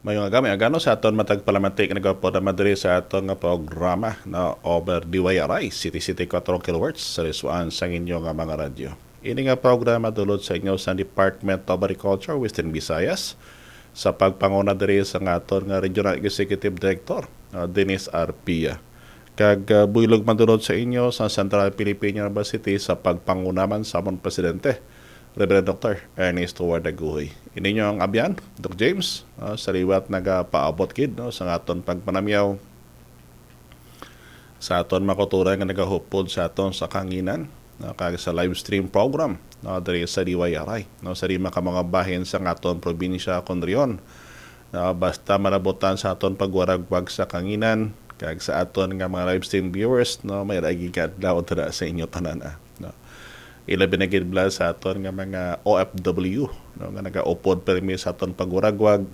Mayong aga, may agano sa aton matag parlamentik nagapod na madiri sa aton nga programa na over DYRI City 4 kHz sa liswaan sa inyo nga mga radyo. Ini nga programa dulot sa inyo sa Department of Agriculture Western Visayas sa pagpanguna diri sa aton nga Regional Executive Director Dennis Arpia. Kag buylog madulot sa inyo sa Central Philippine University sa pagpangunaman sa among presidente Reverend Dr. Ernest Howard Aguhoy. Ini nyo ang abyan, Dr. James, sa liwat nagapaabot kid sa aton pagpanamyaw sa aton makuturan nga nagahupod sa aton sa kanginan kag sa live stream program diri sa DYRI sa lima ka mga bahin sa aton probinsya Condrion. Basta manabutan sa aton pagwaragwag sa kanginan kag sa aton nga mga live stream viewers may ragi kadlaw dira sa inyo tanan. Ilabi na gidbla sa aton nga mga OFW nga nagaupod permi sa aton pagwaragwag.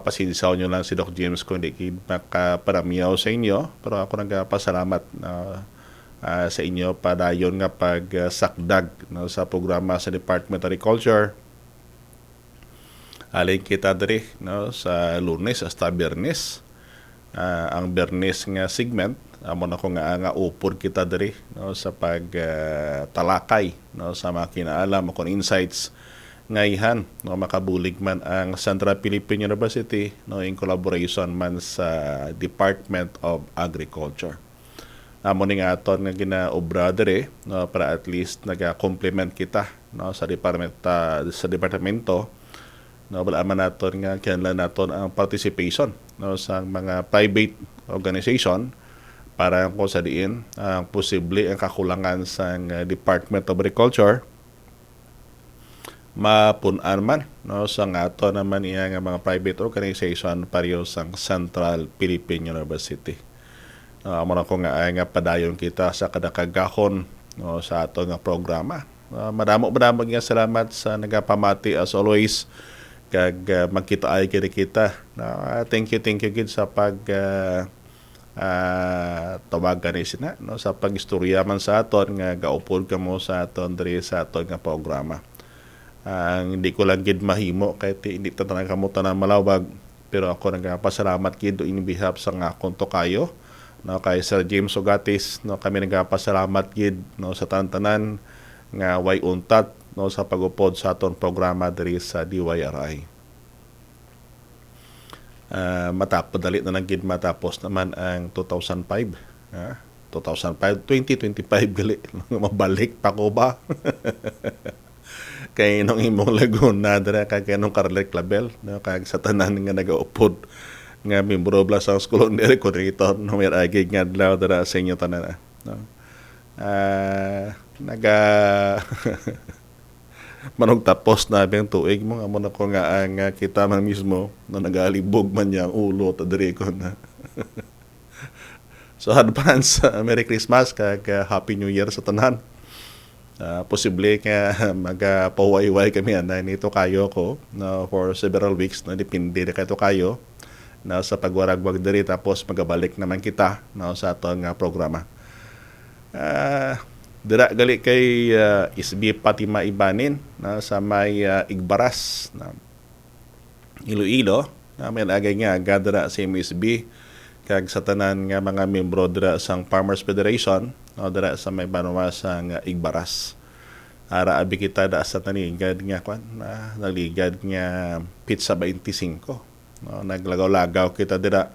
Pasinsaw nyo lang si Doc James kung hindi makaparamiyaw sa inyo, pero ako nagpasalamat sa inyo padayon nga pagsakdag sa programa sa Department of Agriculture. Alin kita diri sa Lunes hasta Biyernes. Ang Biyernes nga segment amo na ko nga upod kita diri sa pagtalakay sa mga kinaalam o insights ngayhan makabulig man ang Central Philippine University in collaboration man sa Department of Agriculture. Amo ni nga aton nga ginaobra diri para at least naga-complement kita sa departamento wala man naton nga kinahanglan naton ang participation sa mga private organization para kung sa diin ang posible ang kakulangan sa Department of Agriculture mapunan man sa ato naman iya nga mga private organization pareho sa Central Philippine University. Amo na ko nga padayon kita sa kadakagahon sa ato nga programa. Madamo nga salamat sa nagapamati as always kag magkita ay kita. Thank you gid sa pag tawagan ni sina sa pagistorya man sa aton nga gaupod kamo sa aton diri sa aton nga programa. Hindi ko lang gid mahimo kay hindi tanan kamo tanan malawag, pero ako nagapasalamat gid in behalf sa akong tokayo kay Sir James Ogatis kami nagapasalamat gid sa tanan nga way untat sa pagupod sa aton programa diri sa DYRI. Padali na lang gid matapos naman ang 2005. 2025 gali mabalik pa ko ba? Kay nung imong Laguna dira kay nung Carlet Clabel kag sa tanan nga nagaupod nga membro bla sa School of Agriculture may agi nga adlaw dira sa inyo tanan. Naga manog tapos na bang tuig mo amo na ko nga ang kita man mismo na nagalibog man yang ulo ta diri ko na. So advance Merry Christmas kag Happy New Year sa tanan. Posible nga magapawayway kami na nito kayo ko for several weeks na depende na kayo kayo na sa pagwaragwag diri tapos magabalik naman kita sa atong programa. Dira gali kay SB Fatima Ibanin sa may Igbaras Iloilo may agay nga gadra sa MSB kag sa tanan nga mga membro dira sang Farmers Federation dira sa may Banwa sang Igbaras. Ara abi kita da sa tanigad nga naligad nga pizza 25 naglagaw-lagaw kita dira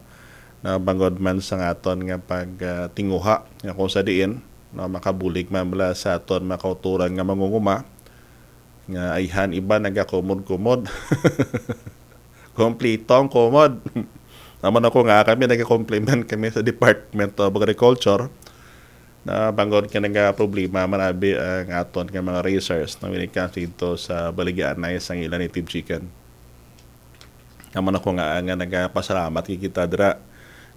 na bangod man sa aton nga pagtinguha nga kung sa diin makabulig man mula sa aton makauturan nga mangunguma nga ayhan iba nagakumod-kumod kompletong kumod naman ako nga kami nagka-compliment kami sa Department of Agriculture na bangod ka problema manabi ang aton nga mga racers na winikas dito sa baligyan na isang ilan native chicken. Naman ako nga nagpasalamat kita dira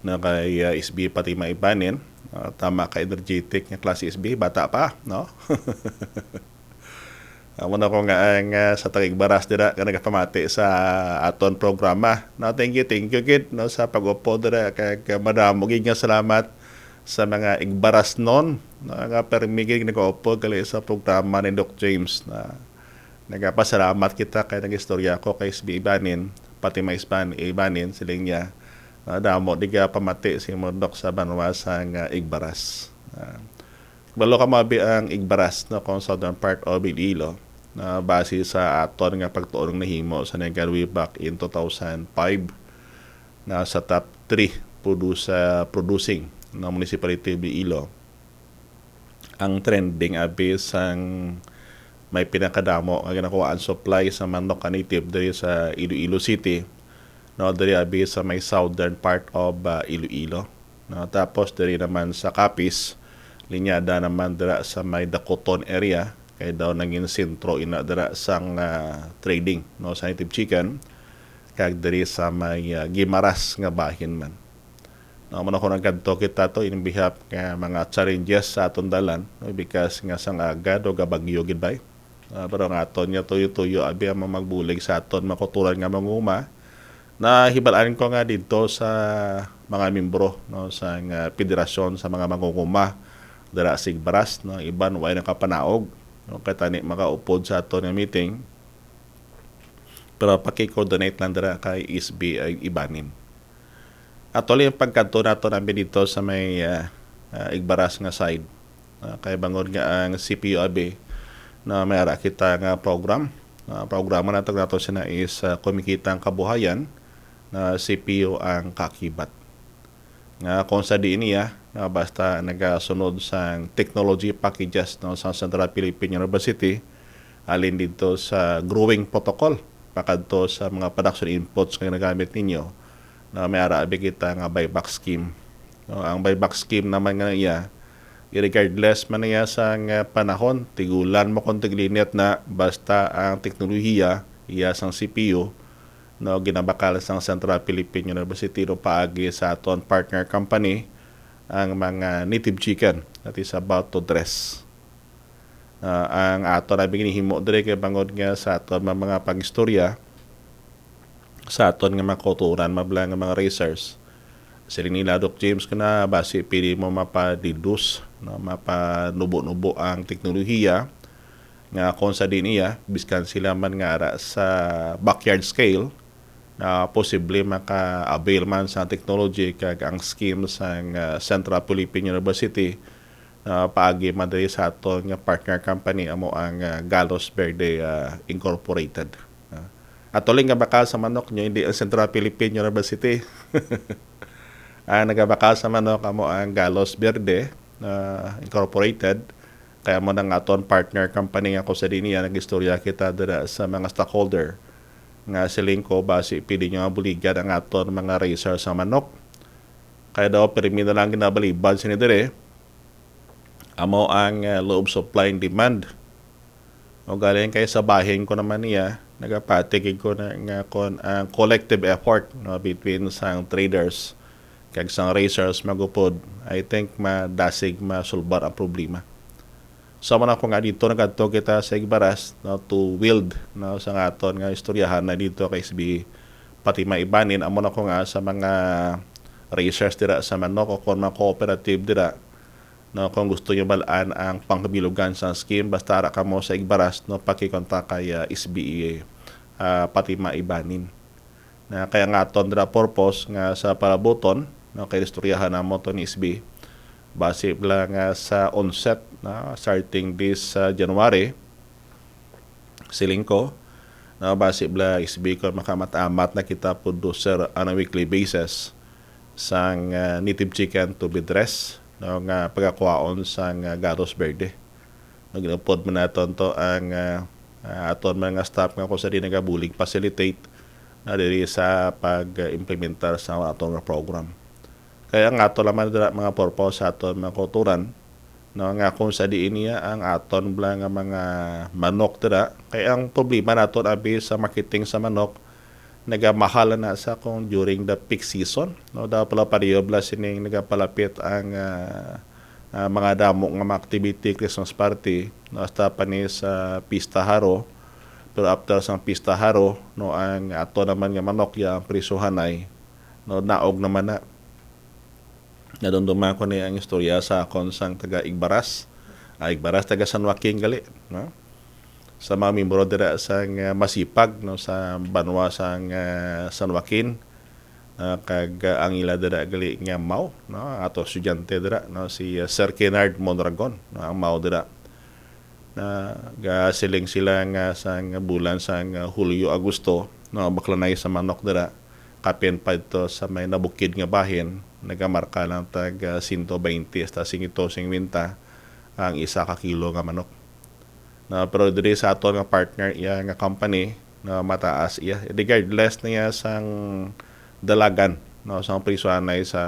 na kay SB Fatima Ibanin. Tama ka energetic nga klase SB bata pa amo na ko nga sa Tagigbaras dira ka nagapamati sa aton programa thank you gid sa pag-upo dira kag madamo gid nga salamat sa mga Igbaras non nga permigig nag-upo gali sa programa ni Doc James na nagapasalamat kita kay nagistorya ko kay SB Ibanin pati ibanin siling niya damo di ka pamati si Mordok sa banwa sa Igbaras. Balo ka mabi ang Igbaras no kung southern part of Iloilo na base sa aton nga pagtuon nahimo sa way back in 2005 na sa top 3 producing na municipality of Iloilo. Ang trending abi sang may pinakadamo nga ginakuhaan supply sa manok native diri sa Iloilo City. No, diri abi sa may southern part of Iloilo. No, tapos diri naman sa Capiz, linyada naman dira sa may Dakoton area kay daw naging sentro ina dira sang trading no sa native chicken kag diri sa may Gimaras nga bahin man. No, man ako nagkadto kita to in behalf nga mga challenges sa aton dalan no, because nga sang agad o gabagyo gid bay. Pero nga aton niya tuyo-tuyo abi ang magbulig sa aton makuturan nga manguma na hibalaan ko nga dito sa mga membro no sa federasyon sa mga mangunguma dira sa Igbaras no iban way nakapanaog no kay tani makaupod sa aton nga meeting pero paki-coordinate lang dira kay SB ay ibanin. Atuloy yung pagkanto nato namin dito sa may Igbaras nga side kay bangod nga ang CPUAB na may ara kita nga program. Programa nato siya is kumikitang kabuhayan na CPU ang kakibat. Nga kung sa diin niya, basta nagasunod sa technology packages no, sa Central Philippine University, alin dito sa growing protocol, pakadto sa mga production inputs na nagamit ninyo, na may arabi kita nga buyback scheme. No, ang buyback scheme naman nga iya, regardless man niya sa panahon, tigulan mo kung tiglinet na basta ang teknolohiya, iya sang CPU, no ginabakal sang Central Philippine University no paagi sa aton partner company ang mga native chicken that is about to dress. Ang aton na ginihimo dire kay bangod nga sa aton mga pagistorya sa aton nga makuturan mablang nga mga racers. Sila nila Doc James kana base pili mo mapa-deduce no mapa-nubo-nubo ang teknolohiya nga kung sa diniya biskan sila man nga ara sa backyard scale na posible maka-avail man sa technology kag ang scheme sa Central Philippine University na paagi man diri sa aton nga partner company amo ang Galos Verde Incorporated. Atuloy nga bakal sa manok nyo hindi ang Central Philippine University. Nagabakal sa manok amo ang Galos Verde Incorporated kaya mo nang aton partner company nga ko sa diniya nag-istorya kita dira sa mga stockholder nga siling ko base pili nyo nga buligan ang aton mga racer sa manok kaya daw permi na lang ginabalibad sini dire amo ang loob supply and demand o galing kay sa bahin ko naman niya nagapatigig ko na nga kon ang collective effort no, between sang traders kag sang racers magupod I think madasig masulbar ang problema. So man ako nga dito nagadto kita sa Igbaras no, to wield no, sa aton nga istoryahan na dito kay SB pati maibanin amo na ko nga sa mga racers dira sa manok o kung mga cooperative dira no, kung gusto nyo balaan ang pangkabilugan sa scheme basta ra ka mo sa Igbaras no, pakikontak kay SBE pati maibanin na kaya nga aton dira purpose nga sa parabuton no, kay istoryahan na mo to ni SB base lang sa onset na starting this January siling ko na base bla SB ko makamatamat na kita producer on a weekly basis sang native chicken to be dressed no, nga pagkakuhaon sang Galos Verde. Ginupod man naton to ang aton mga staff nga ko sa nagabulig facilitate na diri sa pag-implementar sa aton program. Kaya nga ato laman dira mga purpose sa aton mga kulturan no, nga kung sa diin niya ang aton bla nga mga manok dira kaya ang problema naton abi sa marketing sa manok nagamahal na sa kung during the peak season no daw pala pariyobla sining nagapalapit ang mga damo nga activity Christmas party no hasta pa ni sa pista haro pero after sang pista haro no ang ato naman nga manok ya ang prisuhanay no naog naman na nadumduman ko ni ang istorya sa akon sang taga Igbaras. Igbaras taga San Joaquin gali, no? sa mga membro dira sang masipag no sa banwa sang San Joaquin. Kag ang ila dira gali nga mao no ato estudyante dira no si Sir Kennard Mondragon no ang mao dira na siling sila nga sang bulan sang Hulyo Agosto no baklanay sa manok dira kapin pa ito sa may nabukid nga bahin nagamarka lang tag 120 hasta 150 ang isa ka kilo nga manok na pero diri sa ato nga partner iya nga company na mataas iya regardless niya sang dalagan no sa presyo sa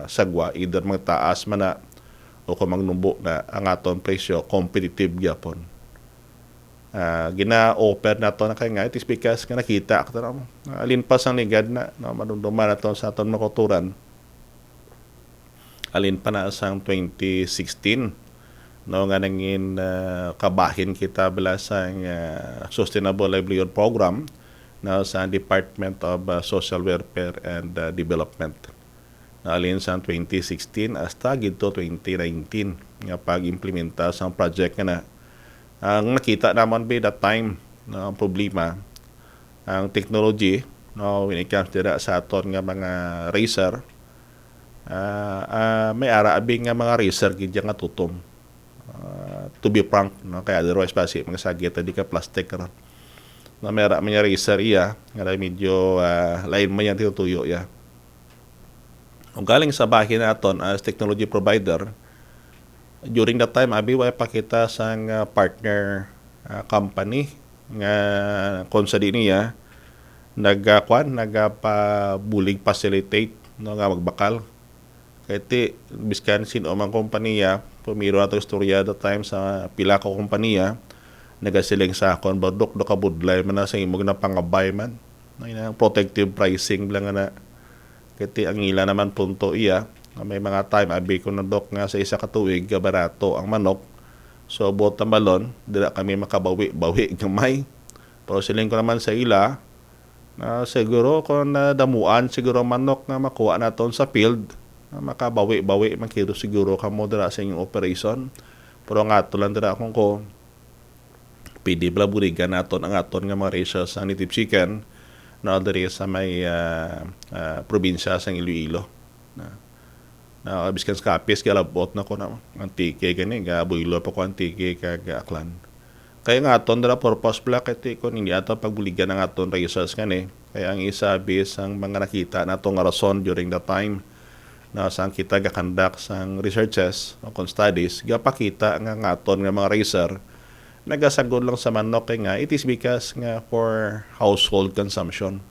sagwa either magtaas man na o kung magnumbo na ang aton presyo competitive gyapon. Gina-offer na to na kay nga it is because nga nakita ato na alin pa sang ligad na no, manumduman na to sa aton makuturan. Alin pa na sang 2016 no nga nangin kabahin kita bala sang Sustainable Livelihood Program na sa Department of Social Welfare and Development. Na alin sa 2016 hasta gito 2019 nga pag-implementa sa project na ang nakita naman by that time na problema ang technology no when it comes dira sa aton nga mga racer may ara-abi nga mga racer gid nga tutom to be frank no kaya otherwise basi mga sagit di ka plastic karon na mera man racer iya nga medyo lain man yan tinutuyo ya. Kung galing sa bahin naton as technology provider during that time abi way pakita sang partner company nga kon sa niya nagpabulig facilitate no nga magbakal kay ti biskan sino mang kompanya pumiro ato istorya that time sa pila ka kompanya nagasiling sa akon badok do kabudlay man na sa imong na pangabay man na protective pricing lang na kiti ang ila naman punto iya may mga time abi ko na dok nga sa isa ka tuig barato ang manok so bot ang balon dira kami makabawi gamay pero siling ko naman sa ila na siguro kung damuan siguro manok na makuha naton sa field makabawi man kilo siguro kamo dira sa inyong operation pero nga tulan dira akong ko pwede bala burigan naton ang aton nga mga ratios sa native chicken na diri sa may probinsya sa Iloilo na biskan sa kapis kaya labot na ko na antike gani gabuilo pa ko antike kag aklan kaya nga aton dira purpose black iti ko hindi ato pagbuligan ang aton ratios kani kaya ang isa bis ang mga nakita nato nga rason during that time na sang kita gakandak sang researches o studies gapakita nga aton nga mga racer nagasagod lang sa manok kay nga it is because nga for household consumption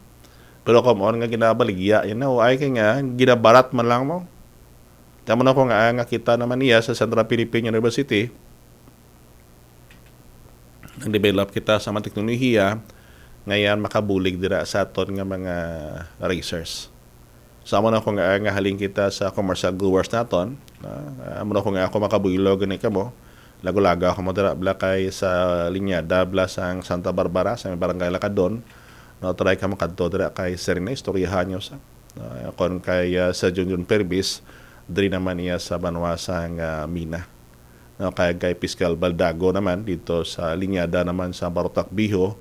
pero kung nga ginabaligya yun na ay kay nga ginabarat man lang mo tama na ko nga kita naman niya sa Central Philippine University nag-develop kita sa mga teknolohiya ngayon makabulig dira sa aton nga mga racers sama na ko nga haling kita sa commercial growers naton amo na ko nga ako makabuilo gani kamo lago-laga ako mo dira bla kay sa linyada bla sang Santa Barbara sa may barangay Lacadon no try ka makadto dira kay Serena istoryahan nyo sa kon kay sa Junjun Pervis diri naman iya sa banwa sang Mina no kay Fiscal Baldago naman dito sa linyada naman sa Barotac Biho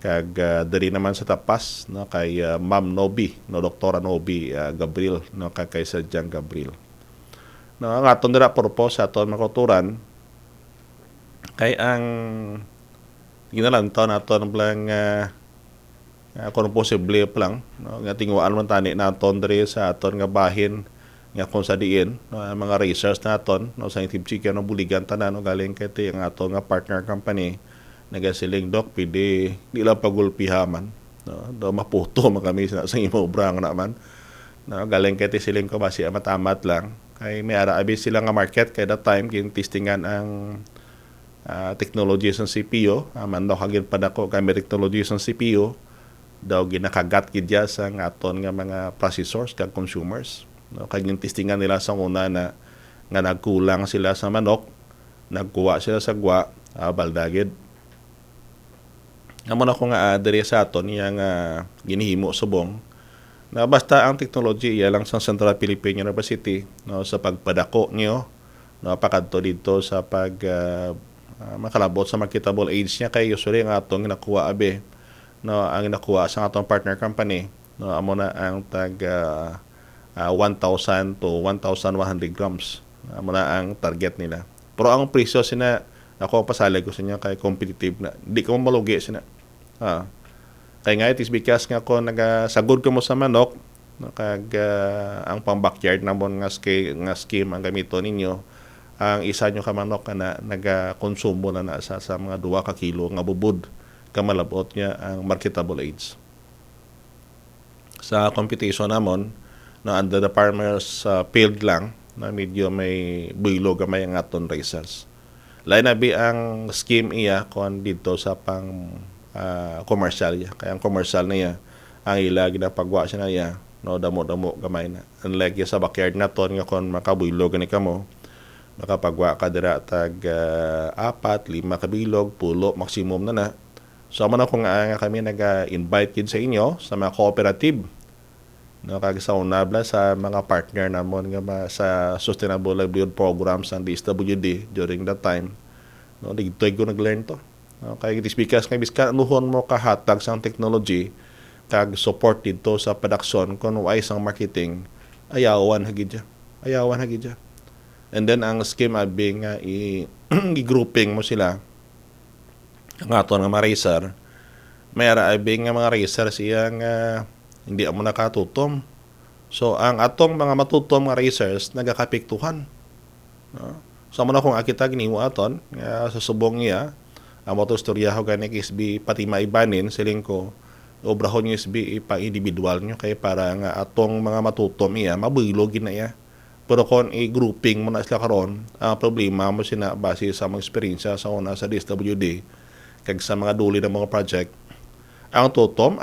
kag diri naman sa Tapas no kay Ma'am Nobi no Doktora Nobi Gabriel no kay sa Jan Gabriel no ang aton dira purpose sa aton makuturan kay ang ginalantaw naton blang kung posible pa lang no nga tingwaan man tani naton diri sa aton nga bahin nga kung sa diin no, mga racers naton no sa native chicken no buligan tanan no galing kay ti ang aton nga partner company nagasiling dok pidi di lang pagulpihaman no do maputo man kami sa imo brang naman no galing kay ti siling ko basi matamat lang kay may ara abi sila nga market kay that time kin testingan ang technology sa CPU man daw hagin pa nako kay may technology sa CPU daw ginakagat gid ya sa aton nga mga processors kag consumers no kay yung testingan nila sa una na nga nagkulang sila sa manok nagkuha sila sa gwa baldagid amo na ko nga diri sa aton yang ginihimo subong na basta ang technology iya lang sa Central Philippine University no sa pagpadako niyo no pakadto dito sa pag makalabot sa marketable age niya kay usually ang atong ginakuha abi no ang ginakuha sa atong partner company no amo na ang tag 1,000 to 1,100 grams amo na ang target nila pero ang presyo sina ako pasalig ko sa inyo kay competitive na di ko malugi sina kay nga it is because nga ako nagasagod ko mo sa manok no, kag ang pang backyard namon nga scheme ang gamito ninyo ang isa nyo ka manok na nagakonsumo na sa mga 2 ka kilo nga bubud kamalabot niya ang marketable age. Sa competition namon na under the farmers field lang na medyo may builo gamay ang aton racers. Lain na bi ang scheme iya kon dito sa pang commercial ya. Kaya ang commercial niya ang ila ginapagwa siya na iya no damo-damo gamay na. Unlike sa backyard naton nga kon makabuilo gani kamo makapagwa ka dira tag 4, 5 kabilog, pulo, maximum na. So, man ako nga kami nag-invite din sa inyo sa mga cooperative. No, kag sa unabla sa mga partner namon nga sa Sustainable Livelihood Programs ng DSWD during that time. No, digtoy ko nag-learn to. No, kay it is because kay biskan anuhon mo kahatag sa technology kag support dito sa production kun way sang marketing ayawan hagid siya. And then ang scheme abi nga i-grouping mo sila ang ato nga mga racer may abi nga mga racer siya nga hindi amo nakatutom. So ang atong mga matutom nga racers nagakapiktuhan. No? So amo na kung akita ginimo aton nga sa subong niya ang moto istorya ho gani kisbi pati maibanin siling ko obrahon niyo isbi pa individual nyo kay para nga atong mga matutom iya mabuilog na iya. Pero kung i-grouping mo na sila karon, ang problema mo sina base sa mga eksperyensya sa una sa DSWD kag sa mga duli ng mga project. Ang tutom,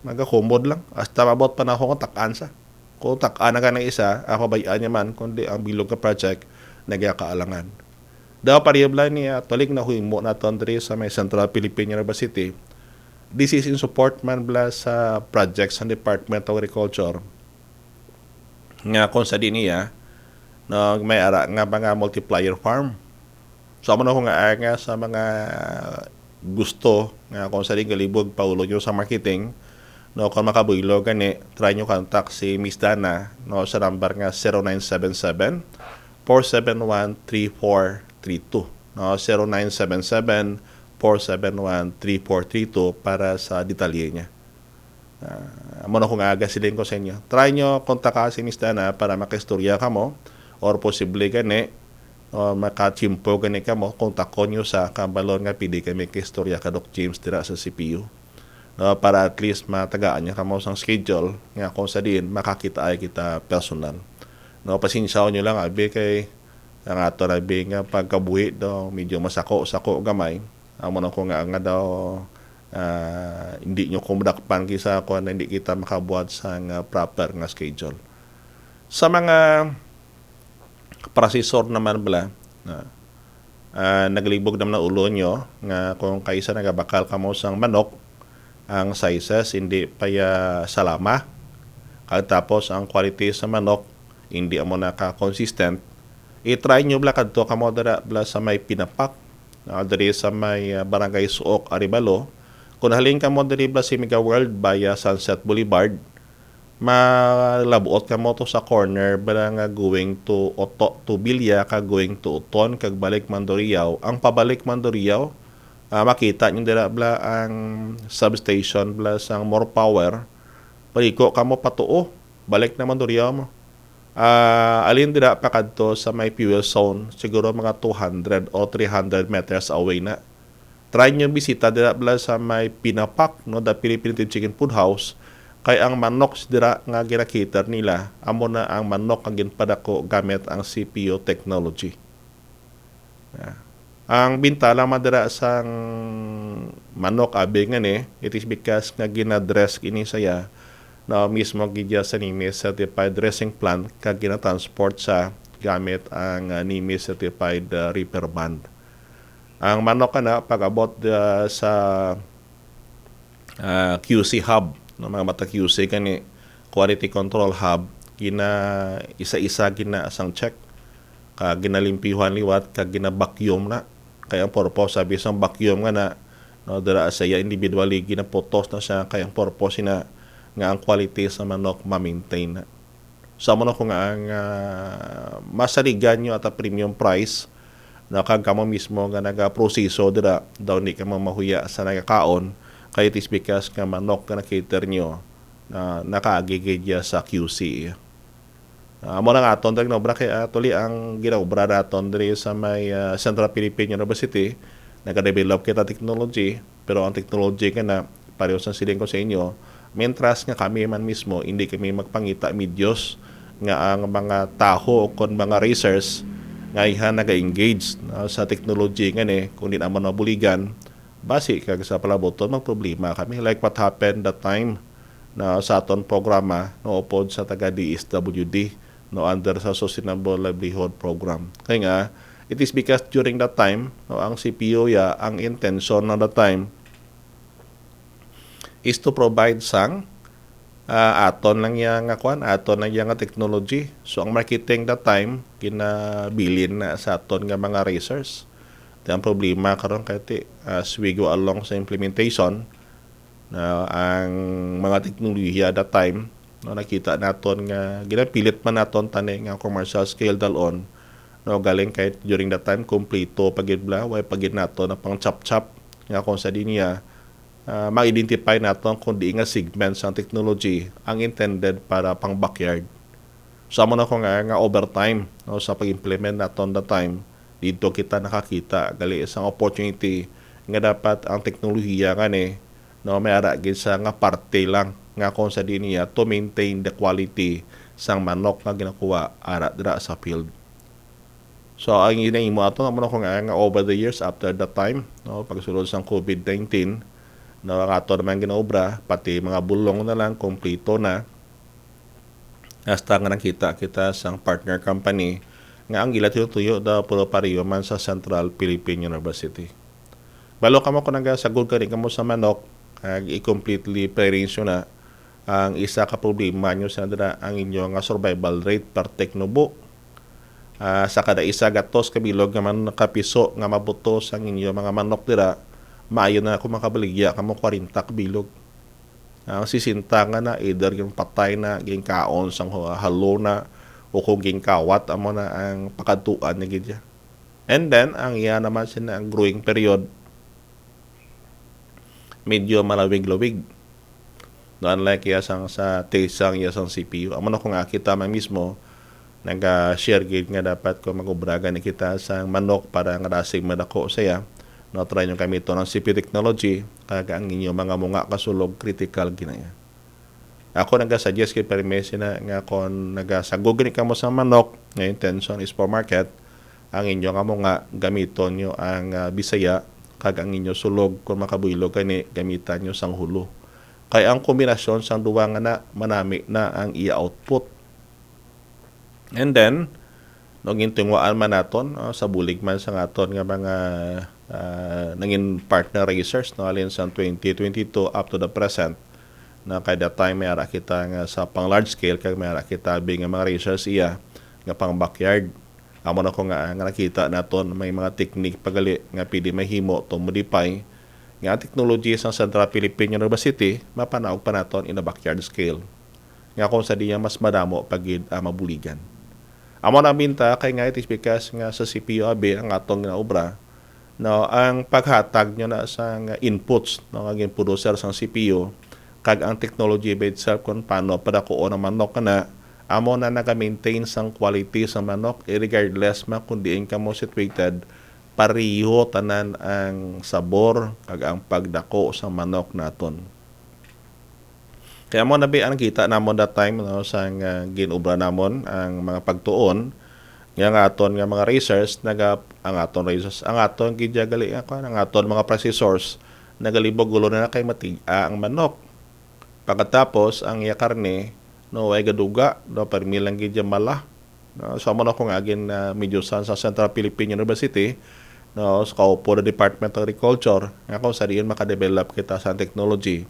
nagakumbod lang. Hasta mabot pa na ako kung takaan sa. Kung takaan na ka ng isa, ako bayaan niya man, kundi ang bilog ka project, nagyakaalangan. Daw pariyabla niya, tulig na huimo na tondre sa may Central Philippine University. This is in support man bla sa projects ng Department of Agriculture nga kung sa din niya na may ara nga mga multiplier farm. So amo na ko nga sa mga gusto nga kung sa din galibog paulo nyo sa marketing no kung makabuilo gani try nyo contact si Miss Dana no sa number nga 0977 471 3432 no 0977 471 3432 para sa detalye niya. Amo na kung aga silin ko sa inyo. Try nyo kontak si Miss Dana para makistorya ka mo or posible gani o makachimpo gani ka mo kontak ko nyo sa kambalon nga pili kami kistorya ka Doc James dira sa CPU. No, para at least matagaan niya ka mo sang schedule nga kung sa din makakita ay kita personal. No, pasensyaw nyo lang abi kay ang ato na abi nga pagkabuhi daw medyo masako gamay. Amo na ko nga daw hindi nyo kumudakpan kisa kung hindi kita makabuhat sa proper nga schedule. Sa mga processor naman bala, naglibog naman na ulo nyo nga kung kaisa nagabakal ka mo sang manok, ang sizes hindi pa salama. Tapos ang quality sa manok hindi mo naka-consistent. I-try nyo bala kadto ka mo dara bala sa may pinapak, diri sa may barangay Suok, Aribalo. Kung halin ka mo diri si Mega World via Sunset Boulevard, malabuot ka mo to sa corner bala nga going to Bilya ka going to Uton kag balik Mandurriao. Ang pabalik Mandurriao, makita nyo dira bala ang substation bala sang More Power. Paliko ka mo patuo, balik na Mandurriao mo. Alin dira pa kadto sa may fuel zone, siguro mga 200 o 300 meters away na. Try nyo bisita dira bala sa may Pinapak, no, the Philippine Chicken Food House. Kay ang manok dira nga ginakater nila, amo na ang manok ang ginpadako gamit ang CPU technology. Ang bintala madira sang manok abi nga ni, it is because nga ginadress kini saya na mismo gidya sa NIMI certified dressing plant kag ginatransport sa gamit ang NIMI certified repair band. Ang manok na pag-abot sa QC hub, no, mga mata QC kani quality control hub, isa-isa gina asang check, kag ginalimpihan liwat kag gina-vacuum na kaya ang purpose sabi sa vacuum nga na no dira sa iya individually ginapotos na siya kaya ang purpose na nga ang quality sa manok ma-maintain na. So mo na ko nga ang masaligan nyo at a premium price na kag kamo mismo nga nagaproseso dira daw ni ka mahuya sa nagakaon kaya it is because nga manok nga na-cater nyo na nakaagigid sa QC. Amo na nga aton no bra kay actually ang ginaobra naton diri sa may Central Philippine University naka-develop kita technology pero ang technology kana pareho sa siling ko sa inyo mientras nga kami man mismo hindi kami magpangita medios nga ang mga taho o kon mga racers nga ihan naga-engage sa technology nga ni kung di naman mabuligan basi kag sa palaboton mag problema kami like what happened that time na sa aton programa no upod sa taga DSWD no under sa Sustainable Livelihood Program. Kaya nga it is because during that time no ang CPO ang intention na that time is to provide sang aton lang yang aton lang yang technology. So ang marketing that time ginabilin na sa aton nga mga racers. Ang problema karon kay as we go along sa implementation na ang mga teknolohiya that time no nakita naton nga ginapilit man naton tani nga commercial scale dalon no galing kay during that time kompleto pagid bla way pagid naton na pang chop nga kung sa dinya ma-identify natin kung di nga segments ng technology ang intended para pang backyard. So, amo na ko nga overtime no, sa pag-implement natin that time, dito kita nakakita gali isang opportunity nga dapat ang teknolohiya nga ni no, may aragin sa nga parte lang nga kung sa din niya to maintain the quality sang manok nga ginakuha ara dira sa field. So, ang inahimo ato amo na ko nga over the years after that time, no, pagsulod sang COVID-19, na ato naman ginaobra, pati mga bulong na lang, kompleto na. Hasta nga nakita kita sang partner company nga ang gila tinutuyo da puro pariyo man sa Central Philippine University. Balo ka mo kung nagasagod ka rin ka mo sa manok, i-completely pre-arrange na ang isa ka problema nyo sa dira ang inyong survival rate per teknobo. Sa kada isa gatos kabilog nga man nakapiso nga mabutos ang inyong mga manok dira, maayo na kung makabaligya ka mo 40 kabilog. Ang sisinta nga na either yung patay na ging kaon sang halo na o kung ging kawat amo na ang pakatuan ni gidya. And then ang iya naman sina ang growing period medyo malawig-lawig. No unlike iya sang sa tesang iya sang CPU. Amo na kung kita man mismo nag-share gid nga dapat ko magubraga ni kita sang manok para nga rasig madako saya. No, try nyo kami ito ng CPU technology kag ang inyo mga munga kasulog critical ginaya. Ako nagasuggest kay permesi na nga kung nagasagog ni kamo sa manok nga intention is for market ang inyo nga munga gamiton nyo ang Bisaya kag ang inyo sulog kung makabuylo kani gamitan nyo sang hulo. Kaya ang kombinasyon sang duwa nga na manami na ang iya output. And then nung intingwaan man naton sa bulig man sa aton nga mga nangin partner racers no alin sa 2022 up to the present na kada time may ara kita nga sa pang large scale kag may ara kita bing nga mga racers iya nga pang backyard amo na ko nga nakita naton may mga technique pagali nga pili mahimo to modify nga technology sa Central Philippine University mapanaog pa naton in a backyard scale nga kung sa diya mas madamo pagid mabuligan. Amo na binta kay nga it is because nga sa CPUAB ang atong nga obra no ang paghatag nyo na sa inputs no ang producer sang CPU kag ang technology by itself kung paano padakuon ang manok na amo na naga-maintain sang quality sa manok regardless man kung diin ka mo situated pariho tanan ang sabor kag ang pagdako sa manok naton. Kaya mo nabi ang kita namon that time no sang ginobra namon ang mga pagtuon nga aton nga mga racers ang aton gidya gali ang aton mga processors nagalibog gulo na kay matig-a ang manok. Pagkatapos ang iya karne no ay gaduga no permilang gidya mala. No so mo na kung agin medyo sa Central Philippine University no sa kaupo na Department of Agriculture nga kung sa diin makadevelop kita sa technology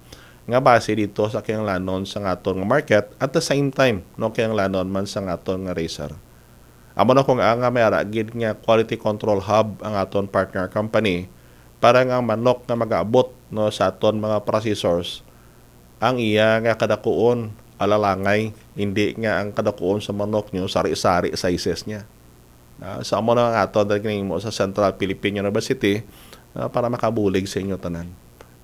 nga base dito sa kinahanglanon sa aton nga market at the same time no kinahanglanon man sa aton nga racer. Amo na kung nga may aragid nga quality control hub ang aton partner company para nga manok nga mag-aabot no sa aton mga processors ang iya nga kadakuon alalangay, hindi nga ang kadakuon sa manok nyo sari-sari sizes niya. Sa amo na nga aton dahil mo sa Central Philippine University para makabulig sa inyo tanan.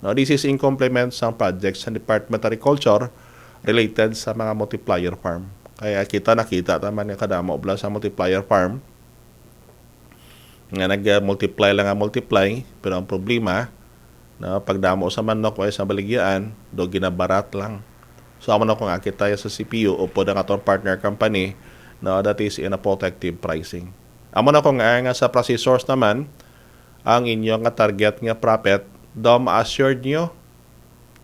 No, this is in complement sa projects sa Department of Agriculture related sa mga multiplier farm. Kaya kita nakita naman yung kadamo bla sa multiplier farm nga nag-multiply lang nga multiply, pero ang problema na pagdamo sa manok o sa baligyan do ginabarat lang. So amo na kung kita sa CPU o po ang atong partner company na that is in a protective pricing. Amo na kung nga sa processors naman ang inyong nga target nga profit daw ma-assured nyo.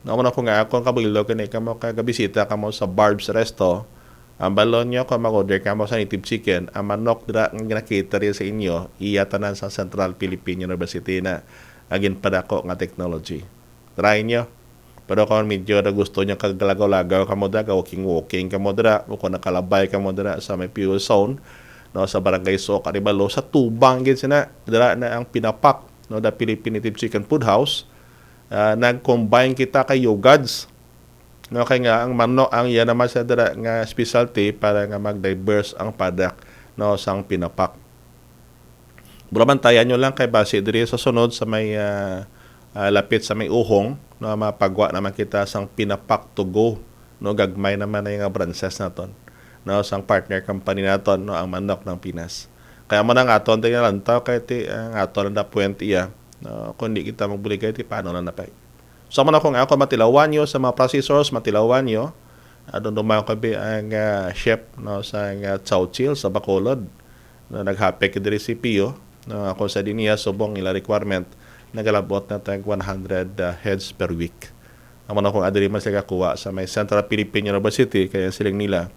Amo na kung kung kabilog kani kamo kagabisita kamo sa Barb's Resto, ang balon nyo kung mag-order kamo sa native chicken, ang manok dira nga ginakita sa inyo iya tanan sa Central Philippine University na agin padako nga technology. Try nyo. Pero kung medyo na gusto nyo kagalagaw-lagaw kamo dira, walking kamo dira, o kung nakalabay kamo dira sa may fuel zone, no, sa Barangay Soc, Aribalo, sa Tubang, gid sina, dira na ang pinapak, no, the Philippine Native Chicken Food House, nag-combine kita kay Yogads. No, kaya nga, ang manok, ang yan naman sa dira nga specialty para nga mag-diverse ang product, no, sang pinapak. Burabantayan nyo lang kay base diri sa sunod sa may lapit sa may uhong no mapagwa naman kita sang pinapak to go no gagmay naman na yung branches naton no sang partner company naton no ang manok ng Pinas. Kaya mo nang aton tayo lantaw kay ti ang aton na puwente iya no kundi kita magbuli kay ti paano na napay. So mo na kung ako matilawan nyo sa mga processors matilawan nyo adon dumayo kabi ang chef no sa Chow Chill sa Bacolod no naghapek diri si Pio no ako sa dinya subong ila requirement nagalabot na tag 100 heads per week. Amo na kung adiri man sila kuha sa may Central Philippine University kaya silang nila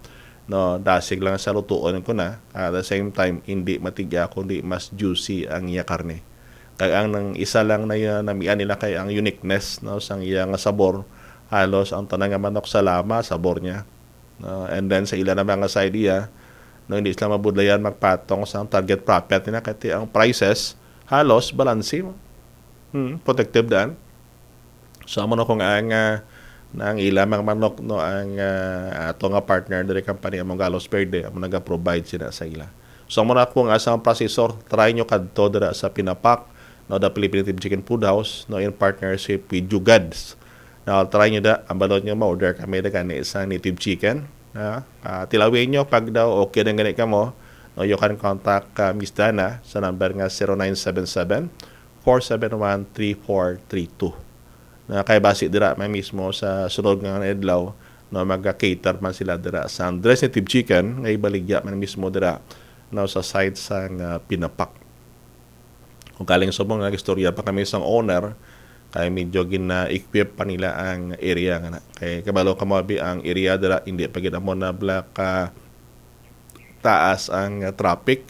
no dasig lang sa lutuon ko na at the same time hindi matigya kundi mas juicy ang iya karne. Kaya ang nang isa lang na namian nila kay ang uniqueness no sang iya nga sabor halos ang tanang nga manok sa lama sabor niya. And then sa ila naman nga side iya no hindi sila mabudlayan magpatong sa target profit nila kaya ang prices halos balanse mo. Protective daan. So amo na kung ang ilamang manok no ang ato nga partner diri company among Galos Verde amo naga-provide sila sa ila. So amo na kung asa ang processor try nyo kadto dira sa pinapak no the Philippine Native Chicken Food House no in partnership with Jugads. Now try nyo da ang balon nyo ma-order kami da kani sa native chicken. Tilawin nyo pag daw okay na gani kamo no you can contact Miss Dana sa number nga 0977 471-3432. Na kay base dira may mismo sa sunod nga adlaw no mag-cater man sila dira sa Andres Native Chicken nga ibaligya man mismo dira no sa site sang pinapak. Kung kaling subong nga istorya pa kami sang owner kay medyo gina-equip pa nila ang area nga na. Kay kabalo kamabi ang area dira hindi pa gid mo na black taas ang traffic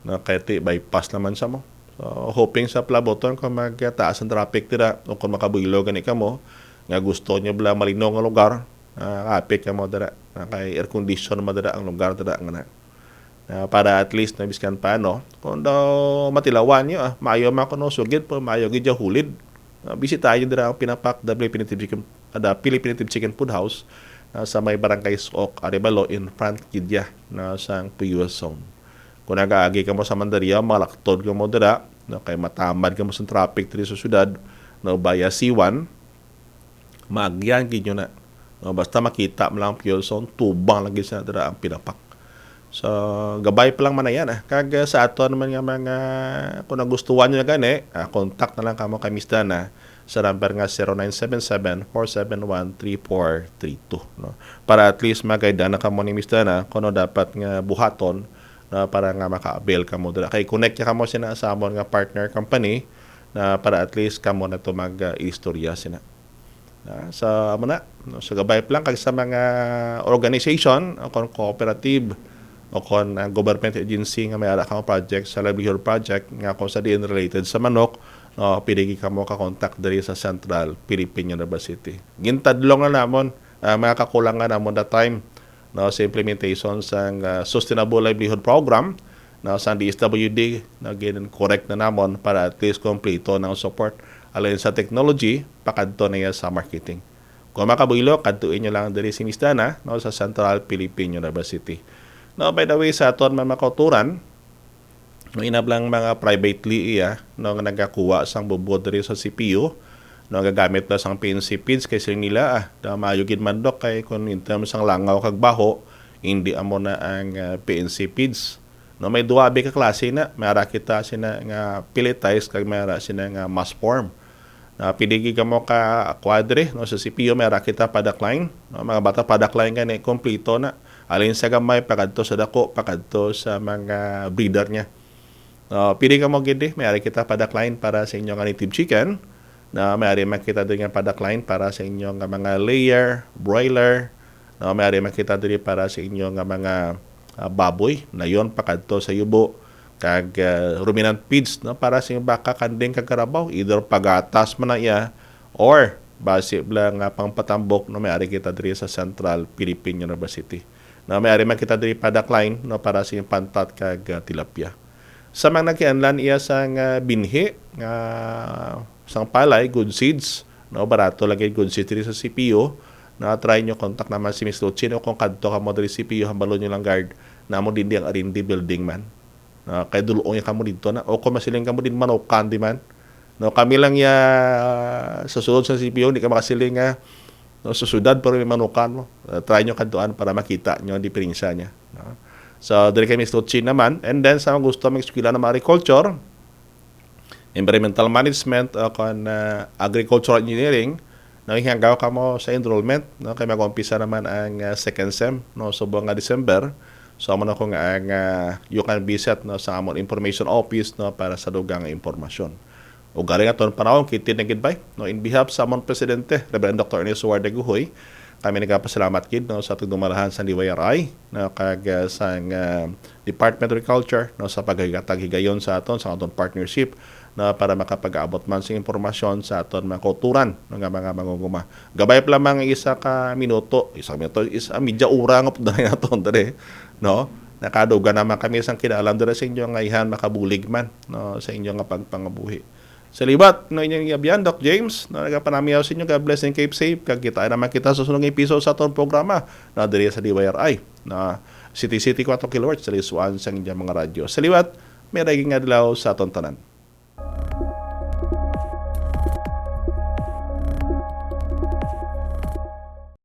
no kay bypass naman sa mo. So, hoping sa plaboton kung magtaas ang traffic tira o kung makabuylo gani ka mo nga gusto nyo bala malinaw nga lugar kapit ka mo dira kay air condition mo dira ang lugar dira nga na para at least na biskan pa no kung daw matilawan nyo maayo man kuno sugid po maayo gid hulid bisitahin dira ang pinapak the Philippine Native Chicken Food House sa may Barangay Soc Aribalo in front kidya na sang PUS zone. Kung nag-aagi ka mo sa Mandaria, malaktod ka mo dira, no, kay matamad ka mo sa traffic diri sa syudad, no, via C1, maagyan kinyo na. No, basta makita mo lang fuel zone, tubang lagi sa dira ang pinapak. So, gabay pa lang man na yan. Kag sa ato naman nga mga, kung nagustuhan nyo na gani, contact na lang kamo kay Miss Dana sa number nga 0977-471-3432. No? Para at least magayda na kamo ni Miss Dana kung dapat nga buhaton na para nga maka-avail ka mo dira. Kay connect ka mo sina sa amon nga partner company na para at least kamo na to mag-istorya sina. Sa amo na so gabay lang kag sa mga organization o kon cooperative o kon government agency nga may ara ka project sa livelihood project nga kung sa diin related sa manok no pili ka mo ka contact diri sa Central Philippine University. Gintadlong na namon mga kakulangan namon that time no sa implementation sa Sustainable Livelihood Program na sa DSWD na ginan correct na namon para at least kompleto ng support alin sa technology pakadto na sa marketing. Kung makabuylo, kadtuin nyo lang diri sinisdana no, sa Central Philippine University. No, by the way, sa aton mga makauturan, no, inablang mga privately no, nagakuha sang bubod diri sa CPU, no, gagamit na sang PNC feeds kay sir nila na mayugid man dok kay kung in terms sang langaw kag baho, hindi amo na ang PNC feeds. No, may duwa ka klase na, mayara kita sina nga pelletized kag mayara sina nga mass form. Pidigi ka mo ka quadre no sa CPU may rakita product line no, mga bata product line gani kompleto na alin sa gamay pakadto sa dako pakadto sa mga breeder niya. Pili ka mo gid may rakita product line para sa inyong native chicken na may ari makita din nga product line para sa inyong mga layer, broiler, no, may ari makita din para sa inyong mga baboy na yon pakadto sa yubo kag ruminant feeds no para sa baka kanding kag karabaw either pagatas man na iya or base lang pangpatambok no may ari kita diri sa Central Philippine University. No may ari man kita diri product line no para sa pantat kag tilapia. Sa mga nagkianlan iya sang binhi nga sang palay good seeds no barato lagi good seeds diri sa CPU. Na try nyo contact naman si Ms. Lucino kung kadto ka mo diri CPU hambalo nyo lang guard na mo din ang R&D building man. Kay dulong kamo dito na o kung masiling kamo din manokan di man no kami lang ya sa sulod sa CPO hindi ka makasiling no, sa syudad pero may manukan mo try nyo kadtuan para makita nyo ang diferensya niya no? So diri kami Stochin naman and then sa mga gusto mag eskwela ng agriculture environmental management o kon agricultural engineering no hanggaw ka mo sa enrollment no kay mag-umpisa naman ang second sem no subong nga December. So amo na ko nga you can visit no sa amon information office no para sa dugang impormasyon. Ug galing aton panahon kitin na gid bay no in behalf sa amon presidente Reverend Dr. Ernesto Warde Guhoy kami nagapasalamat gid no sa tugdumalahan sa DYRI no kag sa Department of Agriculture no sa paghigatag higayon sa aton sa aton partnership na para makapag-abot man sa impormasyon sa aton mga kauturan ng mga mangunguma. Gabay pa lamang isang minuto is media ura nga pud na aton dere no. Nakaduga naman kami isang kinaalam dere sa inyo nga ihan makabulig man no sa inyo nga pagpangabuhi. Sa libat no inyong yabian Doc James no nagapanamiyaw sa inyo God bless and keep safe kag kita naman kita sa sunod nga episode sa aton programa na diri sa DYRI na City 4 kHz sa lisuan sa inyong mga radyo. Sa libat may nga adlaw sa aton tanan.